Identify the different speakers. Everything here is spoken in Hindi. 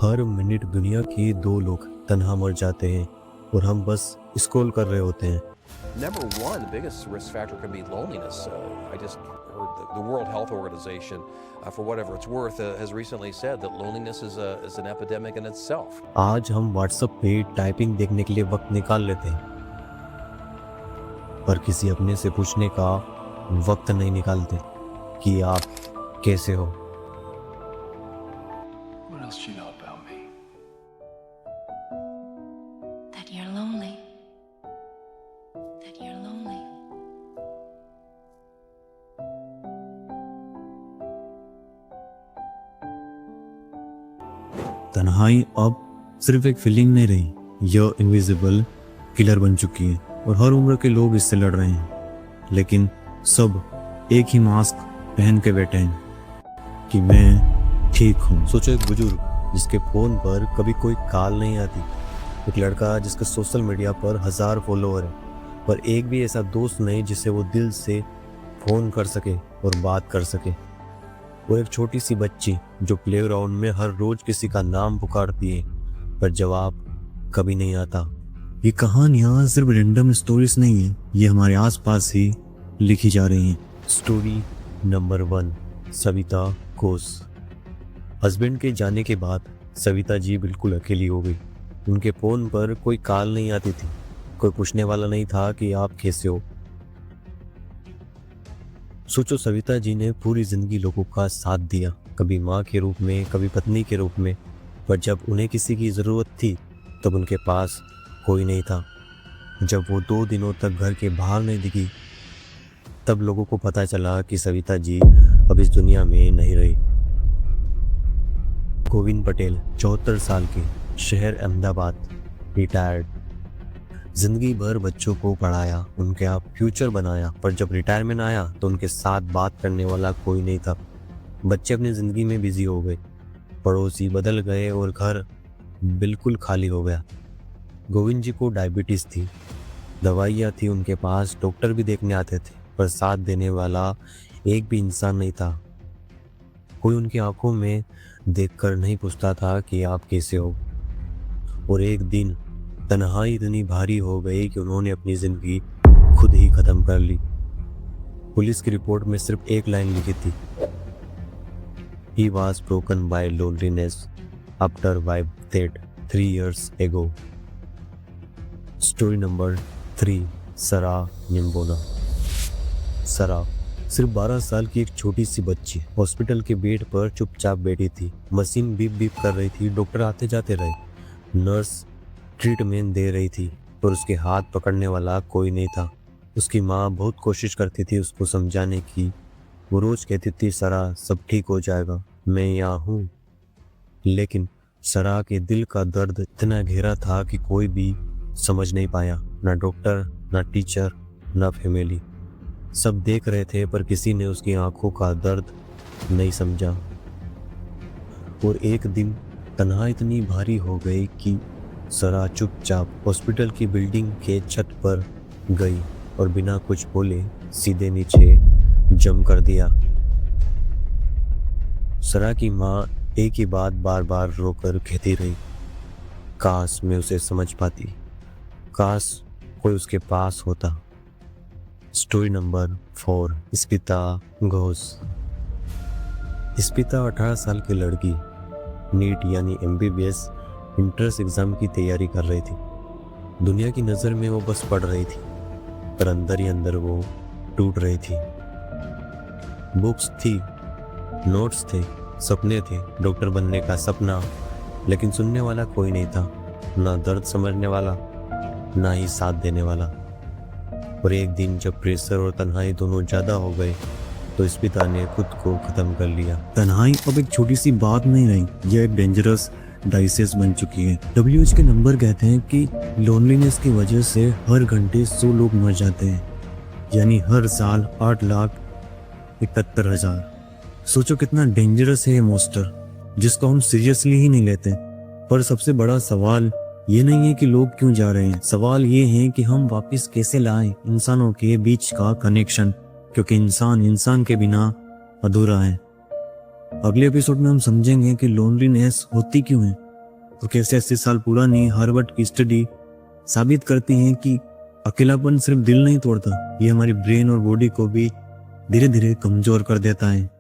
Speaker 1: हर मिनट दुनिया के 2 लोग तन्हा मर जाते हैं और हम बस स्क्रॉल कर रहे होते हैं।
Speaker 2: Number one, the biggest risk factor can be loneliness. I just heard the World Health Organization, for whatever it's worth, has recently said that loneliness is an epidemic in itself.
Speaker 1: आज हम व्हाट्सएप पे टाइपिंग देखने के लिए वक्त निकाल लेते हैं, पर किसी अपने से पूछने का वक्त नहीं निकालते कि आप कैसे हो।
Speaker 3: What else do you know about me?
Speaker 4: That you're lonely. That you're lonely.
Speaker 1: तन्हाई अब सिर्फ एक फीलिंग नहीं रही, यह इनविजिबल किलर बन चुकी है और हर उम्र के लोग इससे लड़ रहे हैं, लेकिन सब एक ही मास्क पहन के बैठे हैं कि मैं ठीक हूँ। सोचो, एक बुजुर्ग जिसके फोन पर कभी कोई कॉल नहीं आती, एक लड़का जिसके सोशल मीडिया पर 1000 फॉलोअर है, पर एक भी ऐसा दोस्त नहीं जिसे वो दिल से फोन कर सके और बात कर सके। वो एक छोटी सी बच्ची जो प्लेग्राउंड में हर रोज किसी का नाम पुकारती है, पर जवाब कभी नहीं आता। ये कहानियाँ सिर्फ रैंडम स्टोरीज नहीं है, ये हमारे आसपास ही लिखी जा रही हैं। Story number 1, Savita Ghosh. Husband के जाने के बाद सविता जी बिल्कुल अकेली हो गई। उनके फ़ोन पर कोई कॉल नहीं आती थी, कोई पूछने वाला नहीं था कि आप कैसे हो। सोचो, सविता जी ने पूरी जिंदगी लोगों का साथ दिया, कभी माँ के रूप में, कभी पत्नी के रूप में, पर जब उन्हें किसी की ज़रूरत थी तब उनके पास कोई नहीं था। जब वो 2 दिनों तक घर के बाहर नहीं दिखी, तब लोगों को पता चला कि सविता जी अब इस दुनिया में नहीं रही। गोविंद पटेल, 74 साल के, शहर अहमदाबाद, रिटायर्ड। जिंदगी भर बच्चों को पढ़ाया, उनके आप फ्यूचर बनाया, पर जब रिटायरमेंट आया तो उनके साथ बात करने वाला कोई नहीं था। बच्चे अपनी ज़िंदगी में बिजी हो गए, पड़ोसी बदल गए और घर बिल्कुल खाली हो गया। गोविंद जी को डायबिटीज़ थी, दवाइयाँ थी उनके पास, डॉक्टर भी देखने आते थे, पर साथ देने वाला एक भी इंसान नहीं था। कोई उनकी आंखों में देखकर नहीं पूछता था कि आप कैसे हो। और एक दिन तन्हाई इतनी भारी हो गई कि उन्होंने अपनी ज़िंदगी खुद ही ख़त्म कर ली। पुलिस की रिपोर्ट में सिर्फ एक लाइन लिखी थी, He was broken by loneliness after wife dead 3 years ago. Story number 3, सरा निम्बोना। सरा सिर्फ 12 साल की एक छोटी सी बच्ची हॉस्पिटल के बेड पर चुपचाप बैठी थी। मशीन बीप बीप कर रही थी, डॉक्टर आते जाते रहे, नर्स ट्रीटमेंट दे रही थी, पर उसके हाथ पकड़ने वाला कोई नहीं था। उसकी माँ बहुत कोशिश करती थी उसको समझाने की। वो रोज कहती थी, सरा सब ठीक हो जाएगा, मैं यहाँ हूँ। लेकिन सरा के दिल का दर्द इतना गहरा था कि कोई भी समझ नहीं पाया, ना डॉक्टर, ना टीचर, ना फैमिली। सब देख रहे थे पर किसी ने उसकी आंखों का दर्द नहीं समझा। और एक दिन तन्हा इतनी भारी हो गई कि सरा चुपचाप हॉस्पिटल की बिल्डिंग के छत पर गई और बिना कुछ बोले सीधे नीचे जम कर दिया। सरा की माँ एक ही बात बार बार रोकर कहती रही, काश मैं उसे समझ पाती, काश कोई उसके पास होता। Story number 4, Spita Ghosh. स्पिता 18 साल की लड़की, नीट यानी MBBS इंट्रेंस एग्जाम की तैयारी कर रही थी। दुनिया की नज़र में वो बस पढ़ रही थी, पर अंदर ही अंदर वो टूट रही थी। बुक्स थी, नोट्स थे, सपने थे, डॉक्टर बनने का सपना, लेकिन सुनने वाला कोई नहीं था, ना दर्द समझने वाला, ना ही साथ देने वाला। और एक दिन जब प्रेशर और तन्हाई दोनों ज़्यादा हो गए तो स्पिता ने खुद को ख़त्म कर लिया। तन्हाई अब एक छोटी सी बात नहीं रही, यह एक डेंजरस डाइसेस बन चुकी है। WHO के नंबर कहते हैं कि लोनलीनेस की वजह से हर घंटे 100 लोग मर जाते हैं, यानी हर साल 8,71,000। सोचो कितना डेंजरस है ये मॉन्स्टर, जिसको हम सीरियसली ही नहीं लेते। पर सबसे बड़ा सवाल ये नहीं है कि लोग क्यों जा रहे हैं, सवाल ये है कि हम वापस कैसे लाएं इंसानों के बीच का कनेक्शन, क्योंकि इंसान के बिना अधूरा है। अगले एपिसोड में हम समझेंगे कि लोनलीनेस होती क्यों है, और कैसे 80 साल पुरानी हार्वर्ड की स्टडी साबित करती है कि अकेलापन सिर्फ दिल नहीं तोड़ता, ये हमारी ब्रेन और बॉडी को भी धीरे धीरे कमजोर कर देता है।